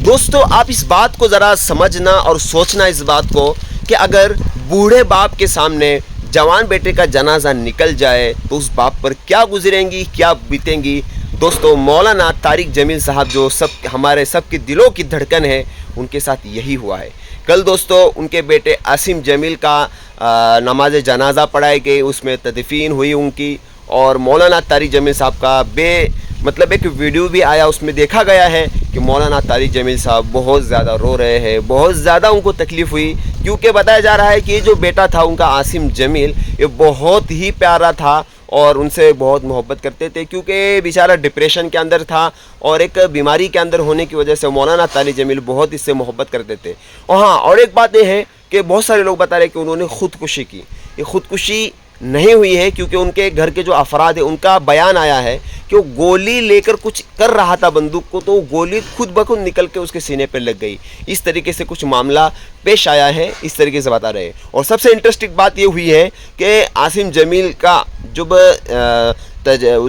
دوستو آپ اس بات کو ذرا سمجھنا اور سوچنا اس بات کو کہ اگر بوڑھے باپ کے سامنے جوان بیٹے کا جنازہ نکل جائے تو اس باپ پر کیا گزریں گی، کیا بیتیں گی۔ دوستو مولانا طارق جمیل صاحب جو ہمارے سب کے دلوں کی دھڑکن ہے، ان کے ساتھ یہی ہوا ہے۔ کل دوستو ان کے بیٹے عاصم جمیل کا نماز جنازہ پڑھائی گئی، اس میں تدفین ہوئی ان کی، اور مولانا طارق جمیل صاحب کا ایک ویڈیو بھی آیا، اس میں دیکھا گیا ہے کہ مولانا طارق جمیل صاحب بہت زیادہ رو رہے ہیں، بہت زیادہ ان کو تکلیف ہوئی، کیونکہ بتایا جا رہا ہے کہ یہ جو بیٹا تھا ان کا عاصم جمیل، یہ بہت ہی پیارا تھا اور ان سے بہت محبت کرتے تھے، کیونکہ بیچارہ ڈپریشن کے اندر تھا اور ایک بیماری کے اندر ہونے کی وجہ سے مولانا طارق جمیل بہت اس سے محبت کرتے تھے۔ اور ایک بات یہ ہے کہ بہت سارے لوگ بتا رہے ہیں کہ انہوں نے خودکشی کی۔ یہ خودکشی نہیں ہوئی ہے، کیونکہ ان کے گھر کے جو افراد ہیں ان کا بیان آیا ہے کہ وہ گولی لے کر کچھ کر رہا تھا بندوق کو، تو وہ گولی خود بخود نکل کے اس کے سینے پہ لگ گئی۔ اس طریقے سے کچھ معاملہ پیش آیا ہے، اس طریقے سے بتا رہے ہیں۔ اور سب سے انٹرسٹنگ بات یہ ہوئی ہے کہ عاصم جمیل کا جب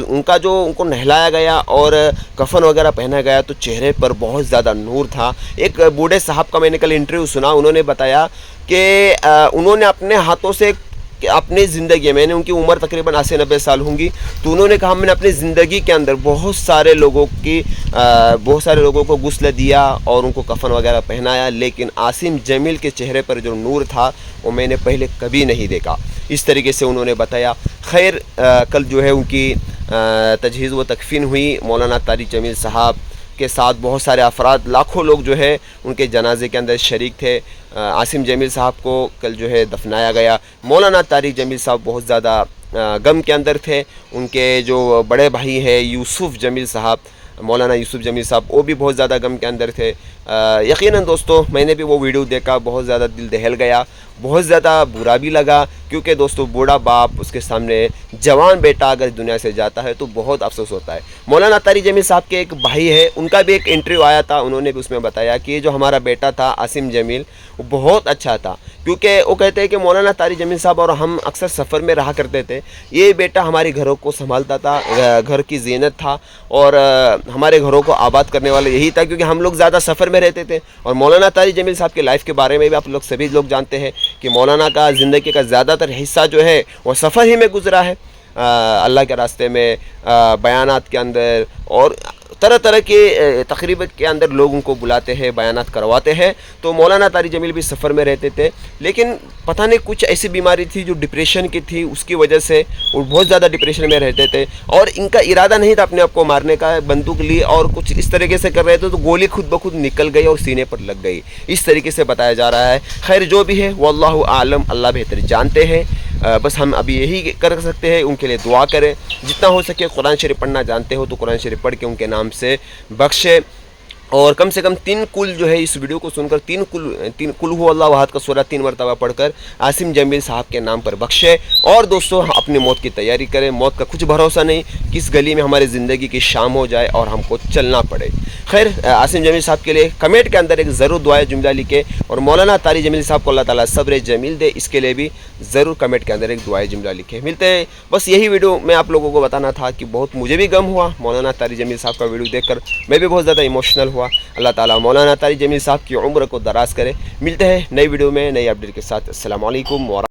ان کو نہلایا گیا اور کفن وغیرہ پہنا گیا تو چہرے پر بہت زیادہ نور تھا۔ ایک بوڑھے صاحب کا میں نے کل انٹرویو سنا، انہوں نے بتایا کہ انہوں نے اپنے ہاتھوں سے کہ اپنی زندگی میں نے ان کی عمر تقریباً 80-90 سال ہوں گی، تو انہوں نے کہا میں نے اپنی زندگی کے اندر بہت سارے لوگوں کو غسل دیا اور ان کو کفن وغیرہ پہنایا، لیکن عاصم جمیل کے چہرے پر جو نور تھا وہ میں نے پہلے کبھی نہیں دیکھا۔ اس طریقے سے انہوں نے بتایا۔ خیر، کل جو ہے ان کی تجہیز و تکفین ہوئی، مولانا طارق جمیل صاحب کے ساتھ بہت سارے افراد، لاکھوں لوگ جو ہے ان کے جنازے کے اندر شریک تھے۔ عاصم جمیل صاحب کو کل جو ہے دفنایا گیا۔ مولانا طارق جمیل صاحب بہت زیادہ غم کے اندر تھے۔ ان کے جو بڑے بھائی ہیں یوسف جمیل صاحب، مولانا یوسف جمیل صاحب، وہ بھی بہت زیادہ غم کے اندر تھے۔ یقیناً دوستو میں نے بھی وہ ویڈیو دیکھا، بہت زیادہ دل دہل گیا، بہت زیادہ برا بھی لگا، کیونکہ دوستو بوڑھا باپ اس کے سامنے جوان بیٹا اگر دنیا سے جاتا ہے تو بہت افسوس ہوتا ہے۔ مولانا طارق جمیل صاحب کے ایک بھائی ہے، ان کا بھی ایک انٹرویو آیا تھا، انہوں نے بھی اس میں بتایا کہ یہ جو ہمارا بیٹا تھا عاصم جمیل وہ بہت اچھا تھا، کیونکہ وہ کہتے ہیں کہ مولانا طارق جمیل صاحب اور ہم اکثر سفر میں رہا کرتے تھے، یہ بیٹا ہمارے گھروں کو سنبھالتا تھا، گھر کی زینت تھا، اور ہمارے گھروں کو آباد کرنے والا یہی تھا، کیونکہ ہم لوگ زیادہ سفر میں رہتے تھے۔ اور مولانا طارق جمیل صاحب کے لائف کے بارے میں بھی آپ لوگ سبھی لوگ جانتے ہیں کہ مولانا کا زندگی کا زیادہ تر حصہ جو ہے وہ سفر ہی میں گزرا ہے، اللہ کے راستے میں، بیانات کے اندر اور طرح طرح کے تقریب کے اندر لوگوں کو بلاتے ہیں، بیانات کرواتے ہیں۔ تو مولانا طارق جمیل بھی سفر میں رہتے تھے، لیکن پتہ نہیں کچھ ایسی بیماری تھی جو ڈپریشن کی تھی، اس کی وجہ سے وہ بہت زیادہ ڈپریشن میں رہتے تھے، اور ان کا ارادہ نہیں تھا اپنے آپ کو مارنے کا، بندوق لی اور کچھ اس طریقے سے کر رہے تھے تو گولی خود بخود نکل گئی اور سینے پر لگ گئی، اس طریقے سے بتایا جا رہا ہے۔ خیر جو بھی ہے واللہ اعلم، اللہ بہتر جانتے ہیں۔ بس ہم ابھی یہی کر سکتے ہیں، ان کے لیے دعا کریں، جتنا ہو سکے قرآن شریف پڑھنا جانتے ہو تو قرآن شریف پڑھ کے ان کے نام سے بخشے، اور کم سے کم 3 کل جو ہے اس ویڈیو کو سن کر 3 کل ہو اللہ احد کا سورہ 3 مرتبہ پڑھ کر عاصم جمیل صاحب کے نام پر بخشے۔ اور دوستو اپنی موت کی تیاری کریں، موت کا کچھ بھروسہ نہیں، کس گلی میں ہماری زندگی کی شام ہو جائے اور ہم کو چلنا پڑے۔ خیر، عاصم جمیل صاحب کے لیے کمنٹ کے اندر ایک ضرور دعائے جملہ لکھے، اور مولانا طارق جمیل صاحب کو اللہ تعالیٰ صبر جمیل دے، اس کے لیے بھی ضرور کمنٹ کے اندر ایک دعائے جملہ لکھے۔ ملتے ہیں، بس یہی ویڈیو میں آپ لوگوں کو بتانا تھا کہ بہت مجھے بھی غم ہوا مولانا طارق جمیل صاحب کا ویڈیو دیکھ کر، میں بھی بہت زیادہ ایموشنل ہوا۔ اللہ تعالیٰ مولانا طارق جمیل صاحب کی عمر کو دراز کرے۔ ملتے ہیں نئی ویڈیو میں نئی اپڈیٹ کے ساتھ۔ السلام علیکم ورحمۃ اللہ۔